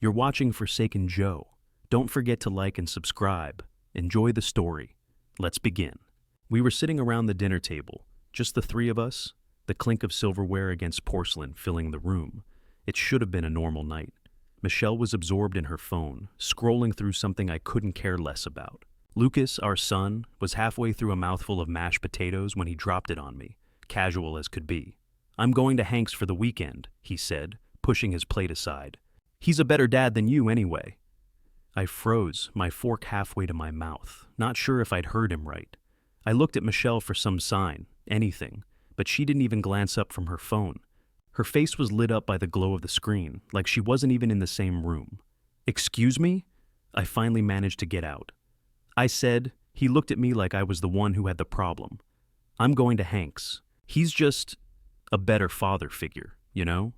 You're watching Forsaken Joe. Don't forget to like and subscribe. Enjoy the story. Let's begin. We were sitting around the dinner table, just the three of us, the clink of silverware against porcelain filling the room. It should have been a normal night. Michelle was absorbed in her phone, scrolling through something I couldn't care less about. Lucas, our son, was halfway through a mouthful of mashed potatoes when he dropped it on me, casual as could be. "I'm going to Hank's for the weekend," he said, pushing his plate aside. "He's a better dad than you anyway." I froze, my fork halfway to my mouth, not sure if I'd heard him right. I looked at Michelle for some sign, anything, but she didn't even glance up from her phone. Her face was lit up by the glow of the screen, like she wasn't even in the same room. "Excuse me?" I finally managed to get out. I said. He looked at me like I was the one who had the problem. "I'm going to Hank's. He's just a better father figure, you know?"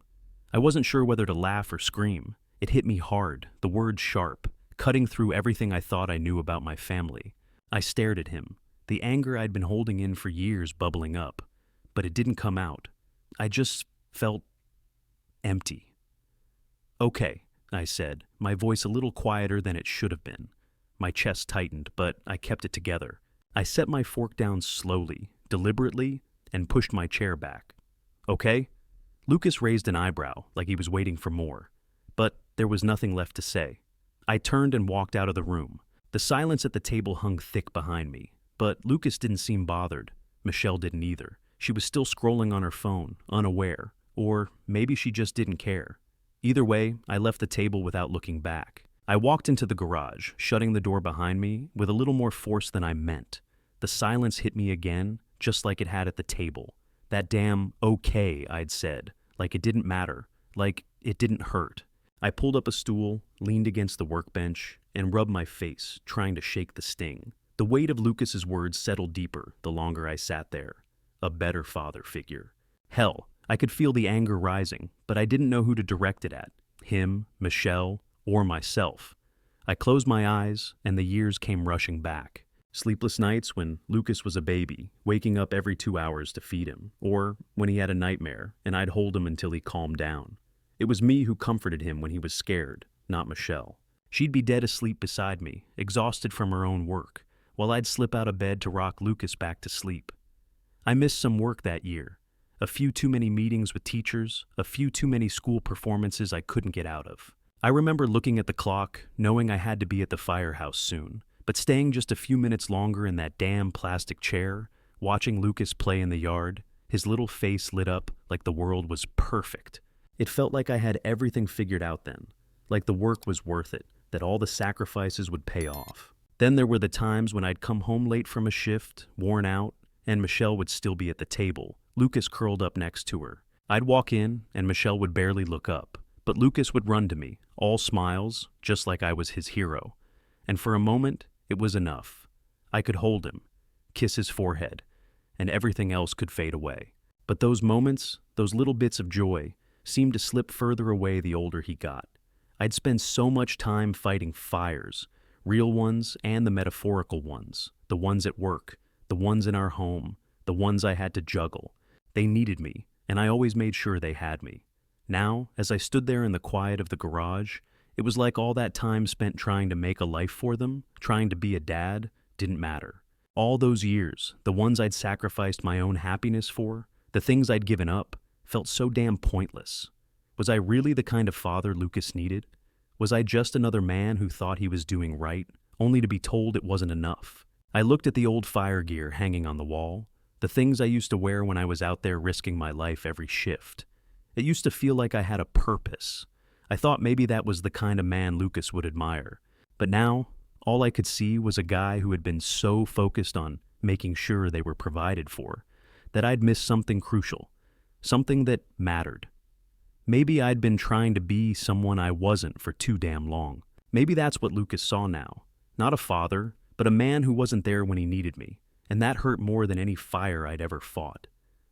I wasn't sure whether to laugh or scream. It hit me hard, the word sharp, cutting through everything I thought I knew about my family. I stared at him, the anger I'd been holding in for years bubbling up, but it didn't come out. I just felt empty. "Okay," I said, my voice a little quieter than it should have been. My chest tightened, but I kept it together. I set my fork down slowly, deliberately, and pushed my chair back. "Okay?" Lucas raised an eyebrow, like he was waiting for more. But there was nothing left to say. I turned and walked out of the room. The silence at the table hung thick behind me, but Lucas didn't seem bothered. Michelle didn't either. She was still scrolling on her phone, unaware. Or maybe she just didn't care. Either way, I left the table without looking back. I walked into the garage, shutting the door behind me with a little more force than I meant. The silence hit me again, just like it had at the table. That damn "okay" I'd said, like it didn't matter, like it didn't hurt. I pulled up a stool, leaned against the workbench, and rubbed my face, trying to shake the sting. The weight of Lucas's words settled deeper the longer I sat there. A better father figure. Hell, I could feel the anger rising, but I didn't know who to direct it at. Him, Michelle, or myself. I closed my eyes, and the years came rushing back. Sleepless nights when Lucas was a baby, waking up every 2 hours to feed him, or when he had a nightmare, and I'd hold him until he calmed down. It was me who comforted him when he was scared, not Michelle. She'd be dead asleep beside me, exhausted from her own work, while I'd slip out of bed to rock Lucas back to sleep. I missed some work that year. A few too many meetings with teachers, a few too many school performances I couldn't get out of. I remember looking at the clock, knowing I had to be at the firehouse soon, but staying just a few minutes longer in that damn plastic chair, watching Lucas play in the yard, his little face lit up like the world was perfect. It felt like I had everything figured out then, like the work was worth it, that all the sacrifices would pay off. Then there were the times when I'd come home late from a shift, worn out, and Michelle would still be at the table, Lucas curled up next to her. I'd walk in, and Michelle would barely look up, but Lucas would run to me, all smiles, just like I was his hero. And for a moment, it was enough. I could hold him, kiss his forehead, and everything else could fade away. But those moments, those little bits of joy, seemed to slip further away the older he got. I'd spend so much time fighting fires, real ones and the metaphorical ones, the ones at work, the ones in our home, the ones I had to juggle. They needed me, and I always made sure they had me. Now, as I stood there in the quiet of the garage, it was like all that time spent trying to make a life for them, trying to be a dad, didn't matter. All those years, the ones I'd sacrificed my own happiness for, the things I'd given up, felt so damn pointless. Was I really the kind of father Lucas needed? Was I just another man who thought he was doing right, only to be told it wasn't enough? I looked at the old fire gear hanging on the wall, the things I used to wear when I was out there risking my life every shift. It used to feel like I had a purpose. I thought maybe that was the kind of man Lucas would admire. But now, all I could see was a guy who had been so focused on making sure they were provided for, that I'd missed something crucial, something that mattered. Maybe I'd been trying to be someone I wasn't for too damn long. Maybe that's what Lucas saw now. Not a father, but a man who wasn't there when he needed me, and that hurt more than any fire I'd ever fought.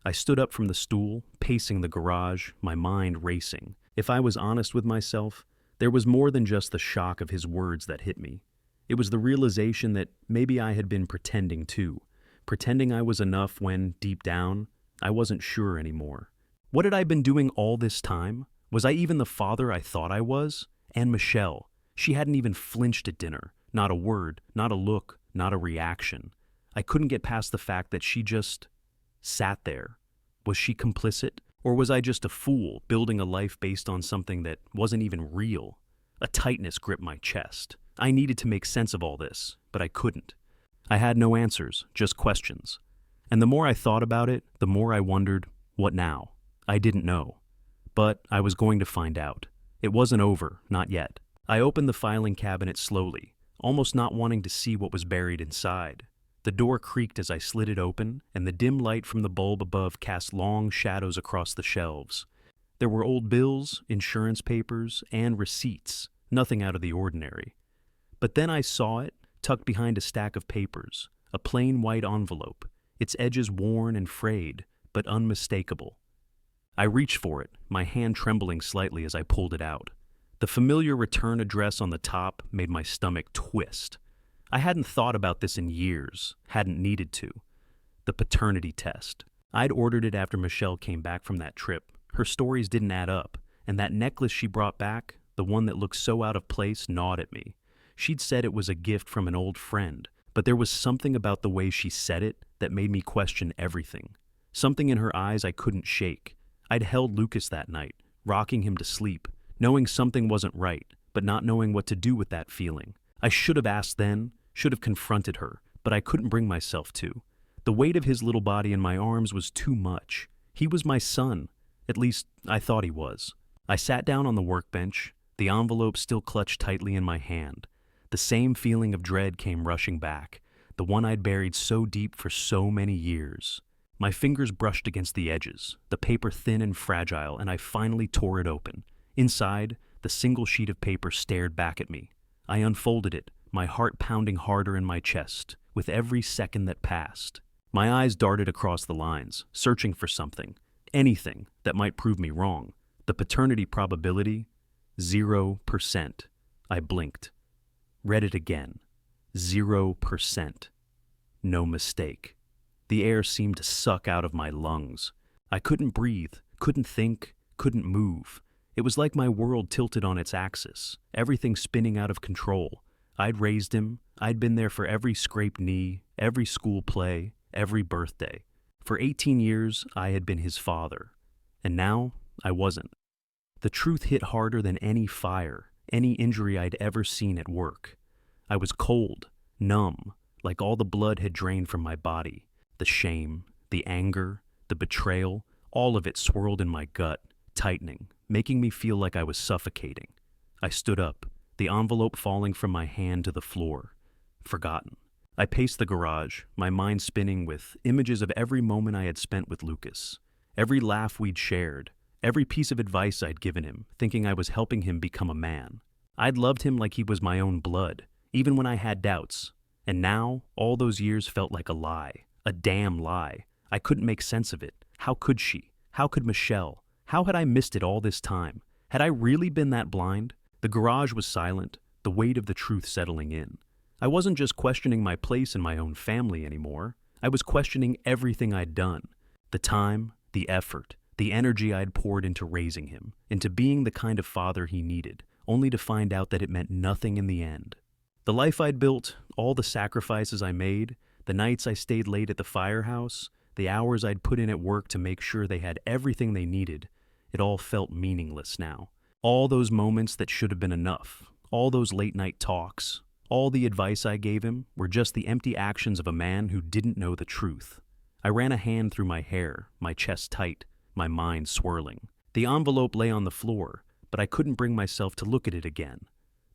I stood up from the stool, pacing the garage, my mind racing. If I was honest with myself, there was more than just the shock of his words that hit me. It was the realization that maybe I had been pretending too, pretending I was enough when, deep down, I wasn't sure anymore. What had I been doing all this time? Was I even the father I thought I was? And Michelle, she hadn't even flinched at dinner. Not a word, not a look, not a reaction. I couldn't get past the fact that she just sat there. Was she complicit? Or was I just a fool building a life based on something that wasn't even real? A tightness gripped my chest. I needed to make sense of all this, but I couldn't. I had no answers, just questions. And the more I thought about it, the more I wondered, what now? I didn't know. But I was going to find out. It wasn't over, not yet. I opened the filing cabinet slowly, almost not wanting to see what was buried inside. The door creaked as I slid it open, and the dim light from the bulb above cast long shadows across the shelves. There were old bills, insurance papers, and receipts, nothing out of the ordinary. But then I saw it, tucked behind a stack of papers, a plain white envelope, its edges worn and frayed, but unmistakable. I reached for it, my hand trembling slightly as I pulled it out. The familiar return address on the top made my stomach twist. I hadn't thought about this in years, hadn't needed to. The paternity test. I'd ordered it after Michelle came back from that trip. Her stories didn't add up, and that necklace she brought back, the one that looked so out of place, gnawed at me. She'd said it was a gift from an old friend, but there was something about the way she said it that made me question everything. Something in her eyes I couldn't shake. I'd held Lucas that night, rocking him to sleep, knowing something wasn't right, but not knowing what to do with that feeling. I should have asked then, should have confronted her, but I couldn't bring myself to. The weight of his little body in my arms was too much. He was my son. At least, I thought he was. I sat down on the workbench, the envelope still clutched tightly in my hand. The same feeling of dread came rushing back, the one I'd buried so deep for so many years. My fingers brushed against the edges, the paper thin and fragile, and I finally tore it open. Inside, the single sheet of paper stared back at me. I unfolded it, my heart pounding harder in my chest, with every second that passed. My eyes darted across the lines, searching for something, anything that might prove me wrong. The paternity probability, 0%. I blinked. Read it again. 0%. No mistake. The air seemed to suck out of my lungs. I couldn't breathe, couldn't think, couldn't move. It was like my world tilted on its axis, everything spinning out of control. I'd raised him. I'd been there for every scraped knee, every school play, every birthday. For 18 years, I had been his father. And now, I wasn't. The truth hit harder than any fire, any injury I'd ever seen at work. I was cold, numb, like all the blood had drained from my body. The shame, the anger, the betrayal, all of it swirled in my gut, tightening, making me feel like I was suffocating. I stood up, the envelope falling from my hand to the floor. Forgotten. I paced the garage, my mind spinning with images of every moment I had spent with Lucas, every laugh we'd shared, every piece of advice I'd given him, thinking I was helping him become a man. I'd loved him like he was my own blood, even when I had doubts. And now, all those years felt like a lie, a damn lie. I couldn't make sense of it. How could she? How could Michelle? How had I missed it all this time? Had I really been that blind? The garage was silent, the weight of the truth settling in. I wasn't just questioning my place in my own family anymore. I was questioning everything I'd done. The time, the effort, the energy I'd poured into raising him, into being the kind of father he needed, only to find out that it meant nothing in the end. The life I'd built, all the sacrifices I made, the nights I stayed late at the firehouse, the hours I'd put in at work to make sure they had everything they needed, it all felt meaningless now. All those moments that should have been enough, all those late-night talks, all the advice I gave him were just the empty actions of a man who didn't know the truth. I ran a hand through my hair, my chest tight, my mind swirling. The envelope lay on the floor, but I couldn't bring myself to look at it again.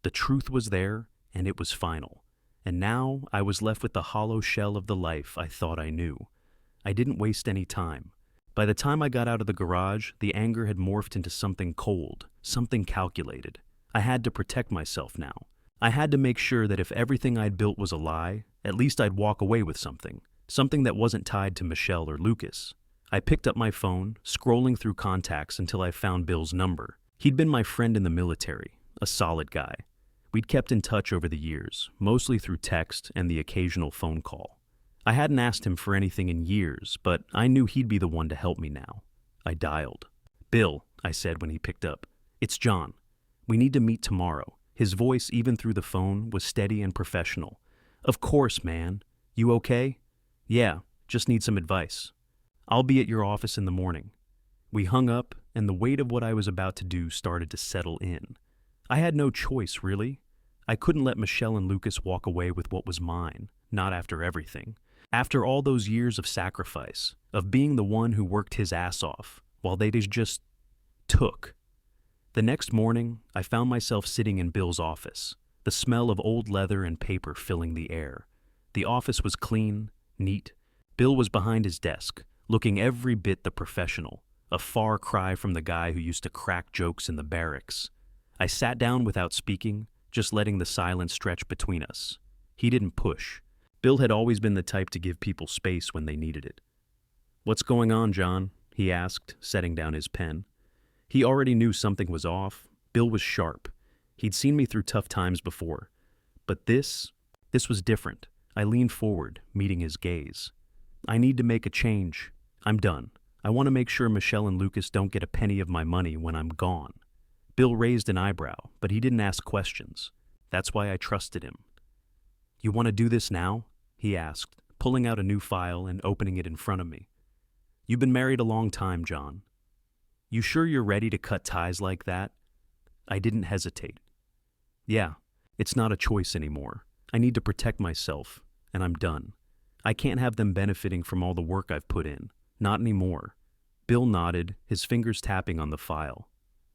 The truth was there, and it was final. And now I was left with the hollow shell of the life I thought I knew. I didn't waste any time. By the time I got out of the garage, the anger had morphed into something cold, something calculated. I had to protect myself now. I had to make sure that if everything I'd built was a lie, at least I'd walk away with something that wasn't tied to Michelle or Lucas. I picked up my phone, scrolling through contacts until I found Bill's number. He'd been my friend in the military, a solid guy. We'd kept in touch over the years, mostly through text and the occasional phone call. I hadn't asked him for anything in years, but I knew he'd be the one to help me now. I dialed. "Bill," I said when he picked up. "It's John. We need to meet tomorrow. His voice, even through the phone, was steady and professional. Of course, man. You okay? Yeah, just need some advice. I'll be at your office in the morning. We hung up, and the weight of what I was about to do started to settle in. I had no choice, really. I couldn't let Michelle and Lucas walk away with what was mine, not after everything. After all those years of sacrifice, of being the one who worked his ass off, while they just took. The next morning, I found myself sitting in Bill's office, the smell of old leather and paper filling the air. The office was clean, neat. Bill was behind his desk, looking every bit the professional, a far cry from the guy who used to crack jokes in the barracks. I sat down without speaking, just letting the silence stretch between us. He didn't push. Bill had always been the type to give people space when they needed it. "What's going on, John?" he asked, setting down his pen. He already knew something was off. Bill was sharp. He'd seen me through tough times before. But this was different. I leaned forward, meeting his gaze. "I need to make a change. I'm done. I want to make sure Michelle and Lucas don't get a penny of my money when I'm gone." Bill raised an eyebrow, but he didn't ask questions. That's why I trusted him. "You want to do this now?" he asked, pulling out a new file and opening it in front of me. "You've been married a long time, John. You sure you're ready to cut ties like that?" I didn't hesitate. "Yeah, it's not a choice anymore. I need to protect myself, and I'm done. I can't have them benefiting from all the work I've put in. Not anymore." Bill nodded, his fingers tapping on the file.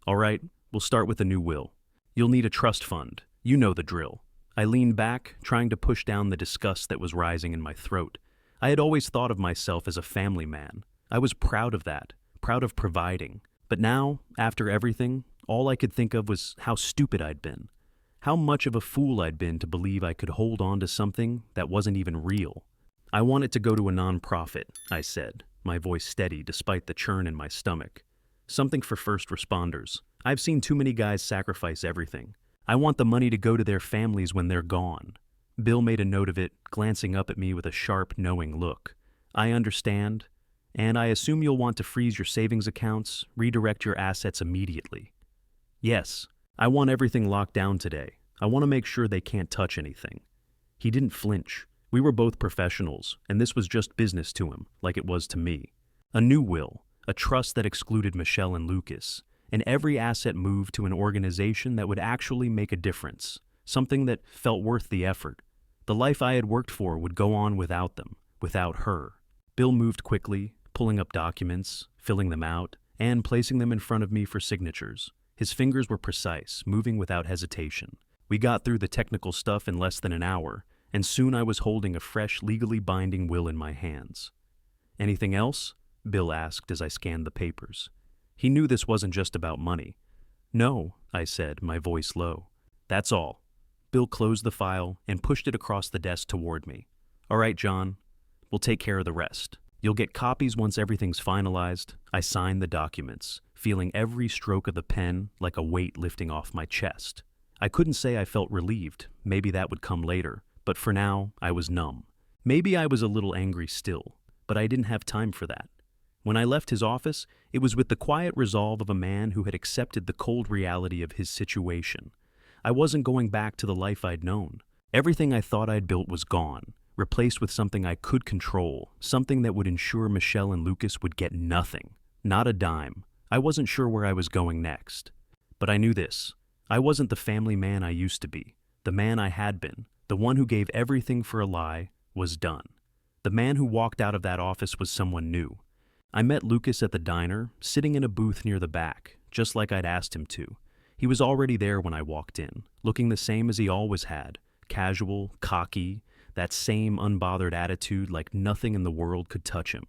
"All right, we'll start with a new will. You'll need a trust fund. You know the drill." I leaned back, trying to push down the disgust that was rising in my throat. I had always thought of myself as a family man. I was proud of that, proud of providing. But now, after everything, all I could think of was how stupid I'd been. How much of a fool I'd been to believe I could hold on to something that wasn't even real. "I want it to go to a nonprofit," I said, my voice steady despite the churn in my stomach. "Something for first responders. I've seen too many guys sacrifice everything. I want the money to go to their families when they're gone." Bill made a note of it, glancing up at me with a sharp, knowing look. "I understand, and I assume you'll want to freeze your savings accounts, redirect your assets immediately." "Yes, I want everything locked down today. I want to make sure they can't touch anything." He didn't flinch. We were both professionals, and this was just business to him, like it was to me. A new will, a trust that excluded Michelle and Lucas, and every asset moved to an organization that would actually make a difference, something that felt worth the effort. The life I had worked for would go on without them, without her. Bill moved quickly, pulling up documents, filling them out, and placing them in front of me for signatures. His fingers were precise, moving without hesitation. We got through the technical stuff in less than an hour, and soon I was holding a fresh, legally binding will in my hands. "Anything else?" Bill asked as I scanned the papers. He knew this wasn't just about money. "No," I said, my voice low. "That's all." Bill closed the file and pushed it across the desk toward me. "All right, John, we'll take care of the rest. You'll get copies once everything's finalized." I signed the documents, feeling every stroke of the pen like a weight lifting off my chest. I couldn't say I felt relieved. Maybe that would come later. But for now, I was numb. Maybe I was a little angry still, but I didn't have time for that. When I left his office, it was with the quiet resolve of a man who had accepted the cold reality of his situation. I wasn't going back to the life I'd known. Everything I thought I'd built was gone, replaced with something I could control, something that would ensure Michelle and Lucas would get nothing, not a dime. I wasn't sure where I was going next. But I knew this. I wasn't the family man I used to be. The man I had been, the one who gave everything for a lie, was done. The man who walked out of that office was someone new. I met Lucas at the diner, sitting in a booth near the back, just like I'd asked him to. He was already there when I walked in, looking the same as he always had, casual, cocky, that same unbothered attitude like nothing in the world could touch him.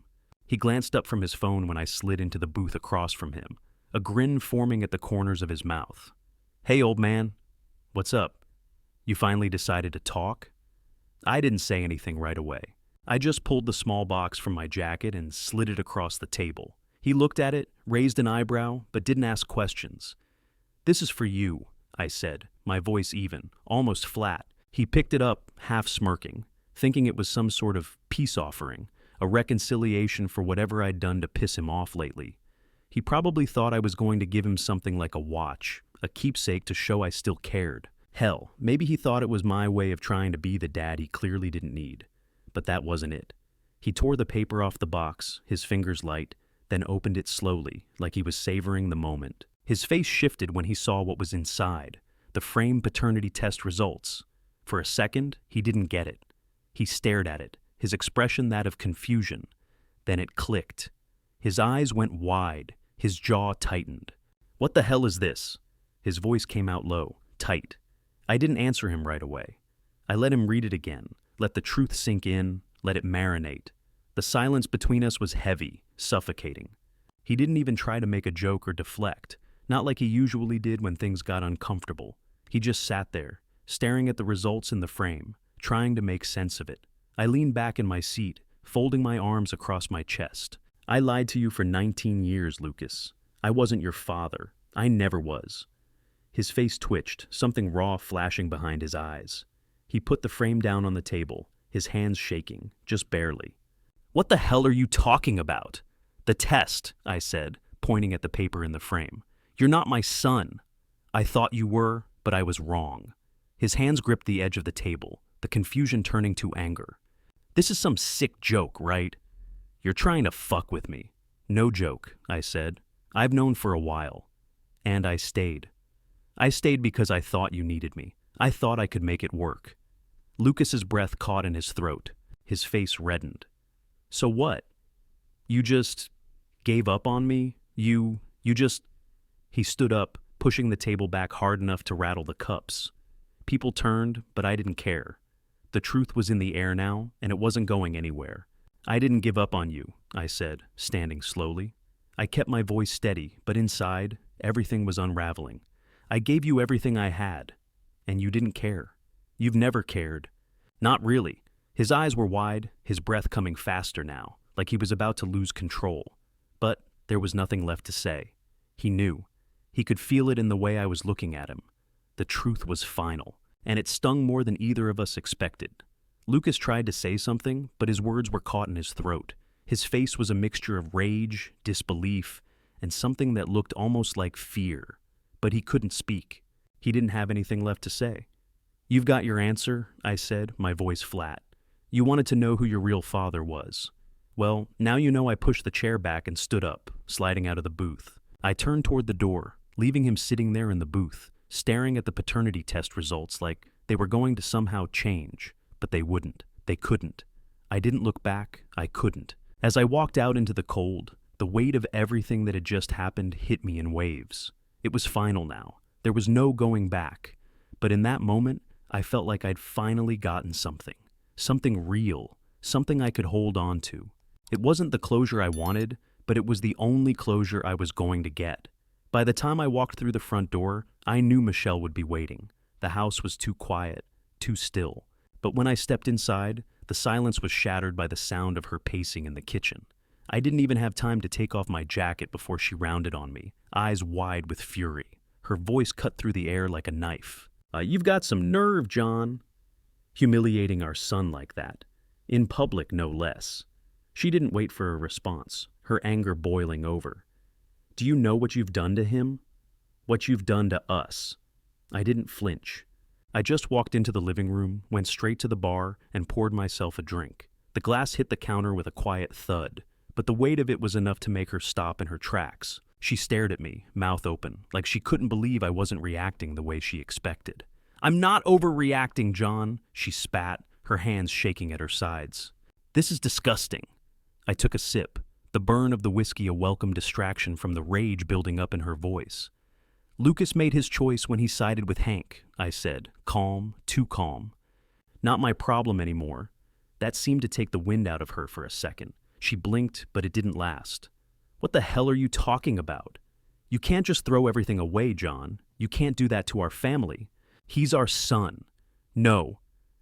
He glanced up from his phone when I slid into the booth across from him, a grin forming at the corners of his mouth. "Hey, old man. What's up? You finally decided to talk?" I didn't say anything right away. I just pulled the small box from my jacket and slid it across the table. He looked at it, raised an eyebrow, but didn't ask questions. "This is for you," I said, my voice even, almost flat. He picked it up, half smirking, thinking it was some sort of peace offering, a reconciliation for whatever I'd done to piss him off lately. He probably thought I was going to give him something like a watch, a keepsake to show I still cared. Hell, maybe he thought it was my way of trying to be the dad he clearly didn't need. But that wasn't it. He tore the paper off the box, his fingers light, then opened it slowly, like he was savoring the moment. His face shifted when he saw what was inside, the framed paternity test results. For a second, he didn't get it. He stared at it, his expression that of confusion. Then it clicked. His eyes went wide, his jaw tightened. "What the hell is this?" His voice came out low, tight. I didn't answer him right away. I let him read it again, let the truth sink in, let it marinate. The silence between us was heavy, suffocating. He didn't even try to make a joke or deflect, not like he usually did when things got uncomfortable. He just sat there, staring at the results in the frame, trying to make sense of it. I leaned back in my seat, folding my arms across my chest. "I lied to you for 19 years, Lucas. I wasn't your father. I never was." His face twitched, something raw flashing behind his eyes. He put the frame down on the table, his hands shaking, just barely. "What the hell are you talking about?" "The test," I said, pointing at the paper in the frame. "You're not my son. I thought you were, but I was wrong." His hands gripped the edge of the table, the confusion turning to anger. "This is some sick joke, right? You're trying to fuck with me." "No joke," I said. "I've known for a while." And I stayed. I stayed because I thought you needed me. I thought I could make it work. Lucas's breath caught in his throat. His face reddened. "So what? You just gave up on me? You just..." He stood up, pushing the table back hard enough to rattle the cups. People turned, but I didn't care. The truth was in the air now, and it wasn't going anywhere. "I didn't give up on you," I said, standing slowly. I kept my voice steady, but inside, everything was unraveling. "I gave you everything I had, and you didn't care. You've never cared." "Not really." His eyes were wide, his breath coming faster now, like he was about to lose control. But there was nothing left to say. He knew. He could feel it in the way I was looking at him. The truth was final, and it stung more than either of us expected. Lucas tried to say something, but his words were caught in his throat. His face was a mixture of rage, disbelief, and something that looked almost like fear. But he couldn't speak. He didn't have anything left to say. "You've got your answer," I said, my voice flat. "You wanted to know who your real father was. Well, now you know." I pushed the chair back and stood up, sliding out of the booth. I turned toward the door, leaving him sitting there in the booth, staring at the paternity test results like they were going to somehow change. But they wouldn't. They couldn't. I didn't look back. I couldn't. As I walked out into the cold, the weight of everything that had just happened hit me in waves. It was final now. There was no going back. But in that moment, I felt like I'd finally gotten something. Something real. Something I could hold on to. It wasn't the closure I wanted, but it was the only closure I was going to get. By the time I walked through the front door, I knew Michelle would be waiting. The house was too quiet, too still. But when I stepped inside, the silence was shattered by the sound of her pacing in the kitchen. I didn't even have time to take off my jacket before she rounded on me, eyes wide with fury. Her voice cut through the air like a knife. "You've got some nerve, John." Humiliating our son like that. In public, no less. She didn't wait for a response, her anger boiling over. "Do you know what you've done to him? What you've done to us?" I didn't flinch. I just walked into the living room, went straight to the bar, and poured myself a drink. The glass hit the counter with a quiet thud, but the weight of it was enough to make her stop in her tracks. She stared at me, mouth open, like she couldn't believe I wasn't reacting the way she expected. "I'm not overreacting, John," she spat, her hands shaking at her sides. "This is disgusting." I took a sip, the burn of the whiskey a welcome distraction from the rage building up in her voice. "Lucas made his choice when he sided with Hank," I said, calm, too calm. "Not my problem anymore." That seemed to take the wind out of her for a second. She blinked, but it didn't last. "What the hell are you talking about? You can't just throw everything away, John. You can't do that to our family. He's our son." "No."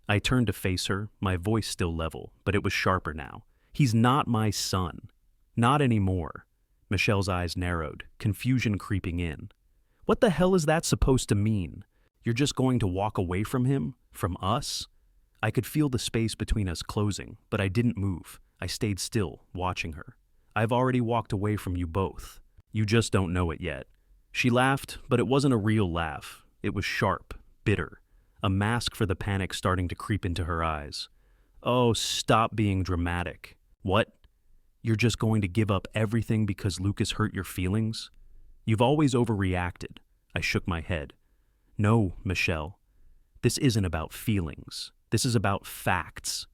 I turned to face her, my voice still level, but it was sharper now. "He's not my son. Not anymore." Michelle's eyes narrowed, confusion creeping in. "What the hell is that supposed to mean? You're just going to walk away from him? From us?" I could feel the space between us closing, but I didn't move. I stayed still, watching her. "I've already walked away from you both. You just don't know it yet." She laughed, but it wasn't a real laugh. It was sharp, bitter, a mask for the panic starting to creep into her eyes. Oh, stop being dramatic. What? You're just going to give up everything because Lucas hurt your feelings? You've always overreacted. I shook my head. No, Michelle. This isn't about feelings. This is about facts.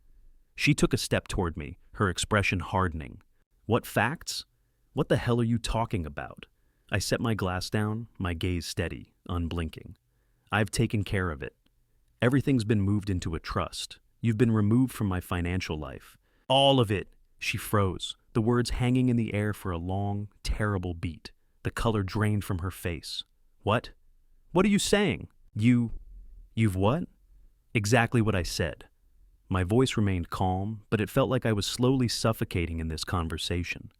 She took a step toward me, her expression hardening. What facts? What the hell are you talking about? I set my glass down, my gaze steady, unblinking. I've taken care of it. Everything's been moved into a trust. You've been removed from my financial life. All of it. She froze, the words hanging in the air for a long, terrible beat. The color drained from her face. What? What are you saying? You've what? Exactly what I said. My voice remained calm, but it felt like I was slowly suffocating in this conversation.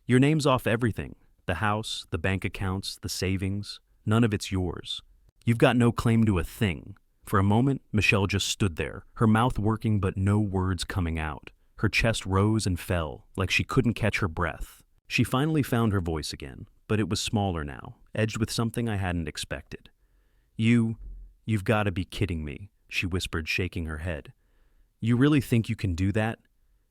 Your name's off everything. The house, the bank accounts, the savings. None of it's yours. You've got no claim to a thing. For a moment, Michelle just stood there, her mouth working but no words coming out. Her chest rose and fell, like she couldn't catch her breath. She finally found her voice again, but it was smaller now, edged with something I hadn't expected. You've got to be kidding me, she whispered, shaking her head. You really think you can do that?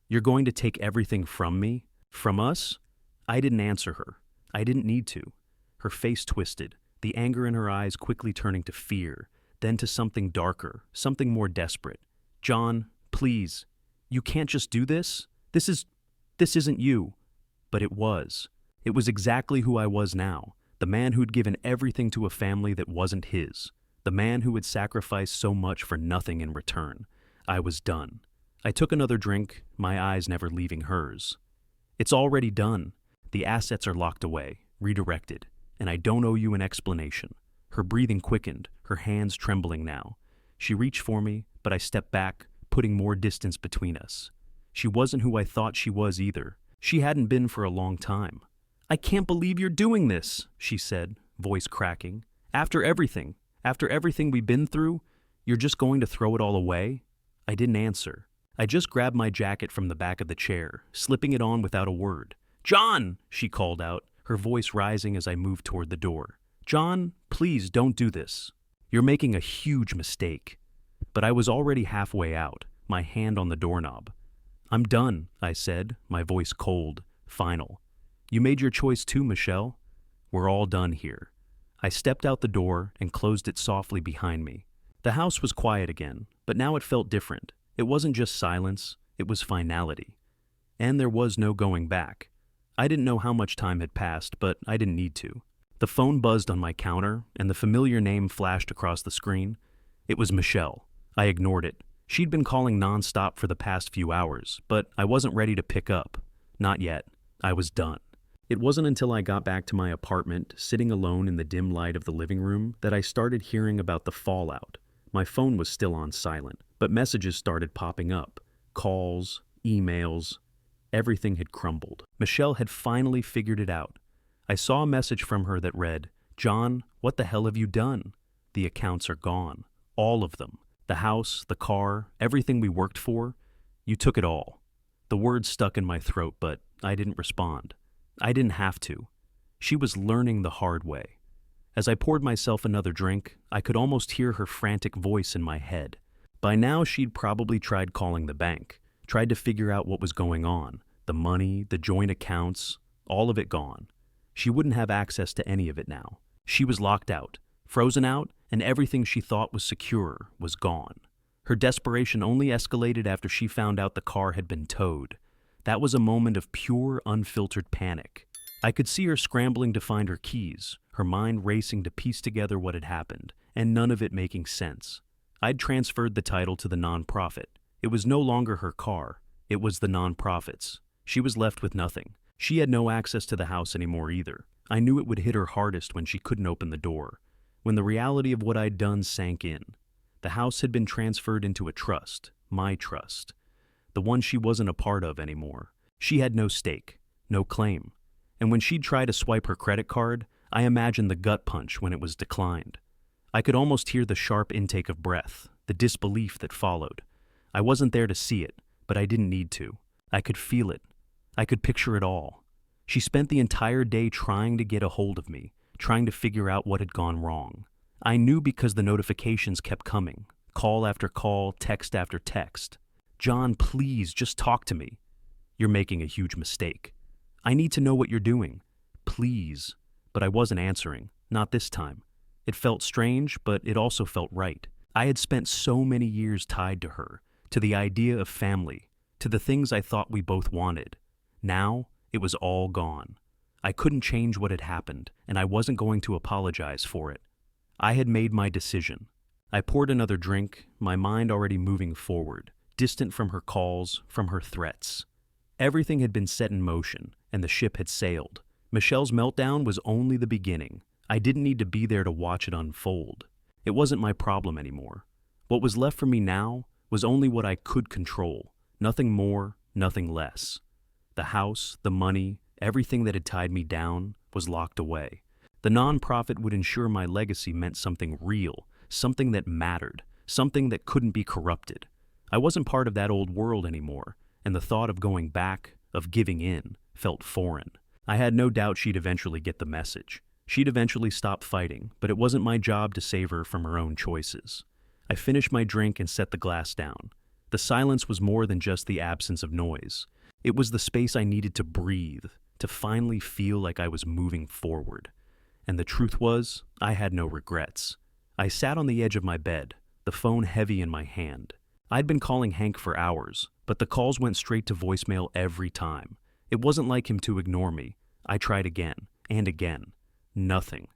You're going to take everything from me? From us? I didn't answer her. I didn't need to. Her face twisted, the anger in her eyes quickly turning to fear, then to something darker, something more desperate. John, please, you can't just do this? This isn't you. But it was. It was exactly who I was now, the man who'd given everything to a family that wasn't his, the man who had sacrificed so much for nothing in return. I was done. I took another drink, my eyes never leaving hers. It's already done. The assets are locked away, redirected, and I don't owe you an explanation. Her breathing quickened, her hands trembling now. She reached for me, but I stepped back, putting more distance between us. She wasn't who I thought she was either. She hadn't been for a long time. I can't believe you're doing this, she said, voice cracking. After everything we've been through, you're just going to throw it all away? I didn't answer. I just grabbed my jacket from the back of the chair, slipping it on without a word. John, she called out, her voice rising as I moved toward the door. John, please don't do this. You're making a huge mistake. But I was already halfway out, my hand on the doorknob. I'm done, I said, my voice cold, final. You made your choice too, Michelle. We're all done here. I stepped out the door and closed it softly behind me. The house was quiet again, but now it felt different. It wasn't just silence, it was finality. And there was no going back. I didn't know how much time had passed, but I didn't need to. The phone buzzed on my counter, and the familiar name flashed across the screen. It was Michelle. I ignored it. She'd been calling nonstop for the past few hours, but I wasn't ready to pick up. Not yet. I was done. It wasn't until I got back to my apartment, sitting alone in the dim light of the living room, that I started hearing about the fallout. My phone was still on silent, but messages started popping up. Calls, emails. Everything had crumbled. Michelle had finally figured it out. I saw a message from her that read, John, what the hell have you done? The accounts are gone. All of them. The house, the car, everything we worked for. You took it all. The words stuck in my throat, but I didn't respond. I didn't have to. She was learning the hard way. As I poured myself another drink, I could almost hear her frantic voice in my head. By now, she'd probably tried calling the bank, tried to figure out what was going on. The money, the joint accounts, all of it gone. She wouldn't have access to any of it now. She was locked out, frozen out, and everything she thought was secure was gone. Her desperation only escalated after she found out the car had been towed. That was a moment of pure, unfiltered panic. I could see her scrambling to find her keys, her mind racing to piece together what had happened, and none of it making sense. I'd transferred the title to the nonprofit. It was no longer her car. It was the nonprofit's. She was left with nothing. She had no access to the house anymore either. I knew it would hit her hardest when she couldn't open the door, when the reality of what I'd done sank in. The house had been transferred into a trust, my trust, the one she wasn't a part of anymore. She had no stake, no claim. And when she'd try to swipe her credit card, I imagined the gut punch when it was declined. I could almost hear the sharp intake of breath, the disbelief that followed. I wasn't there to see it, but I didn't need to. I could feel it. I could picture it all. She spent the entire day trying to get a hold of me, trying to figure out what had gone wrong. I knew because the notifications kept coming, call after call, text after text. John, please, just talk to me. You're making a huge mistake. I need to know what you're doing. Please. But I wasn't answering, not this time. It felt strange, but it also felt right. I had spent so many years tied to her, to the idea of family, to the things I thought we both wanted. Now, it was all gone. I couldn't change what had happened, and I wasn't going to apologize for it. I had made my decision. I poured another drink, my mind already moving forward, distant from her calls, from her threats. Everything had been set in motion, and the ship had sailed. Michelle's meltdown was only the beginning. I didn't need to be there to watch it unfold. It wasn't my problem anymore. What was left for me now was only what I could control. Nothing more, nothing less. The house, the money, everything that had tied me down was locked away. The nonprofit would ensure my legacy meant something real, something that mattered, something that couldn't be corrupted. I wasn't part of that old world anymore, and the thought of going back, of giving in, felt foreign. I had no doubt she'd eventually get the message. She'd eventually stop fighting, but it wasn't my job to save her from her own choices. I finished my drink and set the glass down. The silence was more than just the absence of noise. It was the space I needed to breathe, to finally feel like I was moving forward. And the truth was, I had no regrets. I sat on the edge of my bed, the phone heavy in my hand. I'd been calling Hank for hours, but the calls went straight to voicemail every time. It wasn't like him to ignore me. I tried again, and again. Nothing.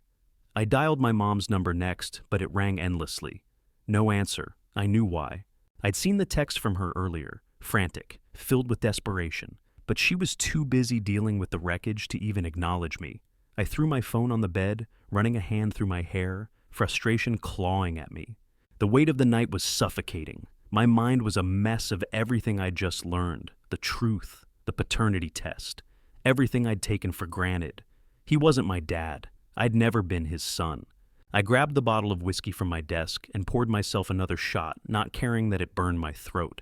I dialed my mom's number next, but it rang endlessly. No answer. I knew why. I'd seen the text from her earlier, frantic, filled with desperation, but she was too busy dealing with the wreckage to even acknowledge me. I threw my phone on the bed, running a hand through my hair, frustration clawing at me. The weight of the night was suffocating. My mind was a mess of everything I'd just learned, the truth, the paternity test, everything I'd taken for granted. He wasn't my dad. I'd never been his son. I grabbed the bottle of whiskey from my desk and poured myself another shot, not caring that it burned my throat.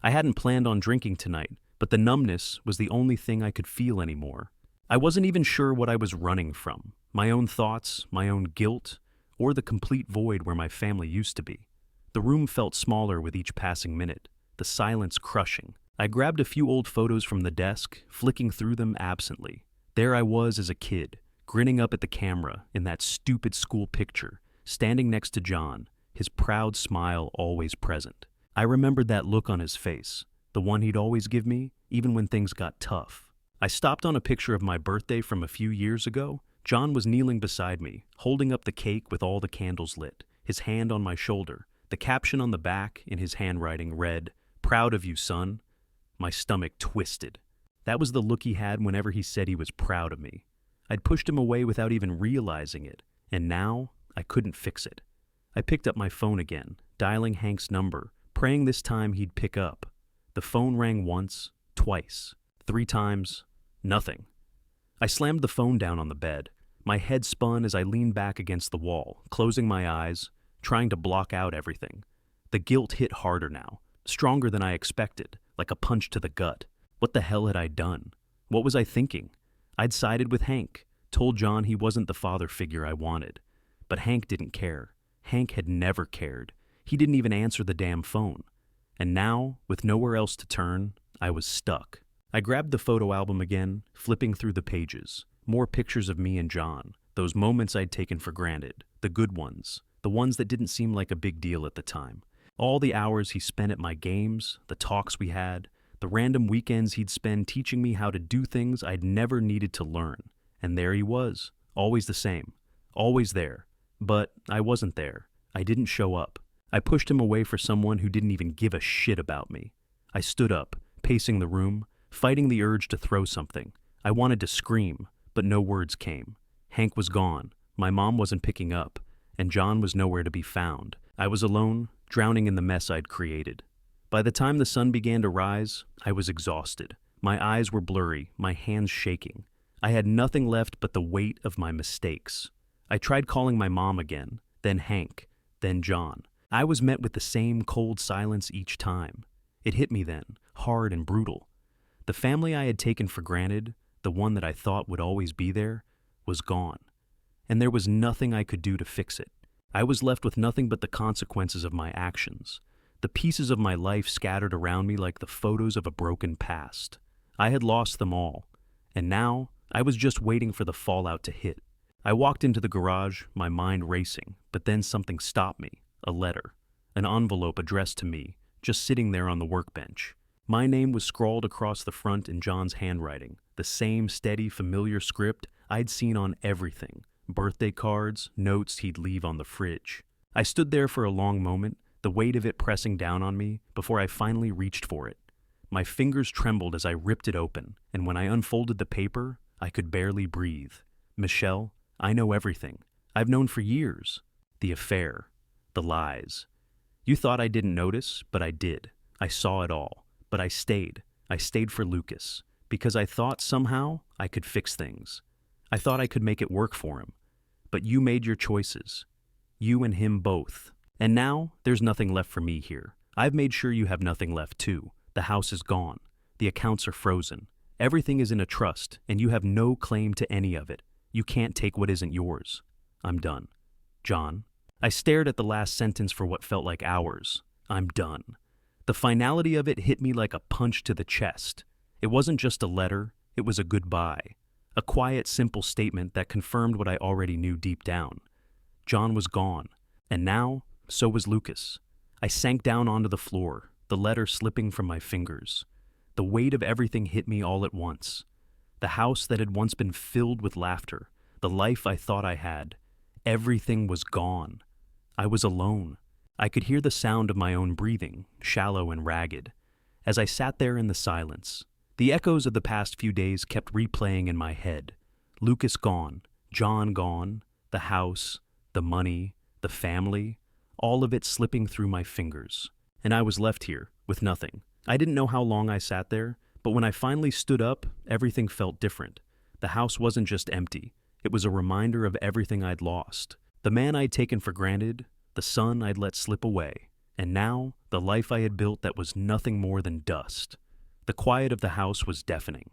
I hadn't planned on drinking tonight, but the numbness was the only thing I could feel anymore. I wasn't even sure what I was running from, my own thoughts, my own guilt, or the complete void where my family used to be. The room felt smaller with each passing minute, the silence crushing. I grabbed a few old photos from the desk, flicking through them absently. There I was as a kid, grinning up at the camera in that stupid school picture, standing next to John, his proud smile always present. I remembered that look on his face, the one he'd always give me, even when things got tough. I stopped on a picture of my birthday from a few years ago. John was kneeling beside me, holding up the cake with all the candles lit, his hand on my shoulder. The caption on the back, in his handwriting, read, "Proud of you, son." My stomach twisted. That was the look he had whenever he said he was proud of me. I'd pushed him away without even realizing it, and now I couldn't fix it. I picked up my phone again, dialing Hank's number, praying this time he'd pick up. The phone rang once, twice, 3 times, nothing. I slammed the phone down on the bed. My head spun as I leaned back against the wall, closing my eyes, trying to block out everything. The guilt hit harder now, stronger than I expected, like a punch to the gut. What the hell had I done? What was I thinking? I'd sided with Hank, told John he wasn't the father figure I wanted. But Hank didn't care. Hank had never cared. He didn't even answer the damn phone. And now, with nowhere else to turn, I was stuck. I grabbed the photo album again, flipping through the pages. More pictures of me and John, those moments I'd taken for granted, the good ones, the ones that didn't seem like a big deal at the time. All the hours he spent at my games, the talks we had, the random weekends he'd spend teaching me how to do things I'd never needed to learn. And there he was, always the same, always there. But I wasn't there. I didn't show up. I pushed him away for someone who didn't even give a shit about me. I stood up, pacing the room, fighting the urge to throw something. I wanted to scream, but no words came. Hank was gone. My mom wasn't picking up, and John was nowhere to be found. I was alone, drowning in the mess I'd created. By the time the sun began to rise, I was exhausted. My eyes were blurry, my hands shaking. I had nothing left but the weight of my mistakes. I tried calling my mom again, then Hank, then John. I was met with the same cold silence each time. It hit me then, hard and brutal. The family I had taken for granted, the one that I thought would always be there, was gone. and there was nothing I could do to fix it. I was left with nothing but the consequences of my actions, the pieces of my life scattered around me like the photos of a broken past. I had lost them all, and now I was just waiting for the fallout to hit. I walked into the garage, my mind racing, but then something stopped me. A letter, an envelope addressed to me, just sitting there on the workbench. My name was scrawled across the front in John's handwriting, the same steady, familiar script I'd seen on everything, birthday cards, notes he'd leave on the fridge. I stood there for a long moment, the weight of it pressing down on me, before I finally reached for it. My fingers trembled as I ripped it open, and when I unfolded the paper, I could barely breathe. Michelle, I know everything. I've known for years. The affair. The lies. You thought I didn't notice, but I did. I saw it all. But I stayed. I stayed for Lucas, because I thought somehow I could fix things. I thought I could make it work for him. But you made your choices. You and him both. And now, there's nothing left for me here. I've made sure you have nothing left too. The house is gone. The accounts are frozen. Everything is in a trust, and you have no claim to any of it. You can't take what isn't yours. I'm done. John. I stared at the last sentence for what felt like hours. I'm done. The finality of it hit me like a punch to the chest. It wasn't just a letter, it was a goodbye. A quiet, simple statement that confirmed what I already knew deep down. John was gone, and now, so was Lucas. I sank down onto the floor, the letter slipping from my fingers. The weight of everything hit me all at once. The house that had once been filled with laughter, the life I thought I had, everything was gone. I was alone. I could hear the sound of my own breathing, shallow and ragged. As I sat there in the silence, the echoes of the past few days kept replaying in my head. Lucas gone, John gone, the house, the money, the family, all of it slipping through my fingers. And I was left here, with nothing. I didn't know how long I sat there, but when I finally stood up, everything felt different. The house wasn't just empty. It was a reminder of everything I'd lost. The man I'd taken for granted, the son I'd let slip away, and now the life I had built that was nothing more than dust. The quiet of the house was deafening.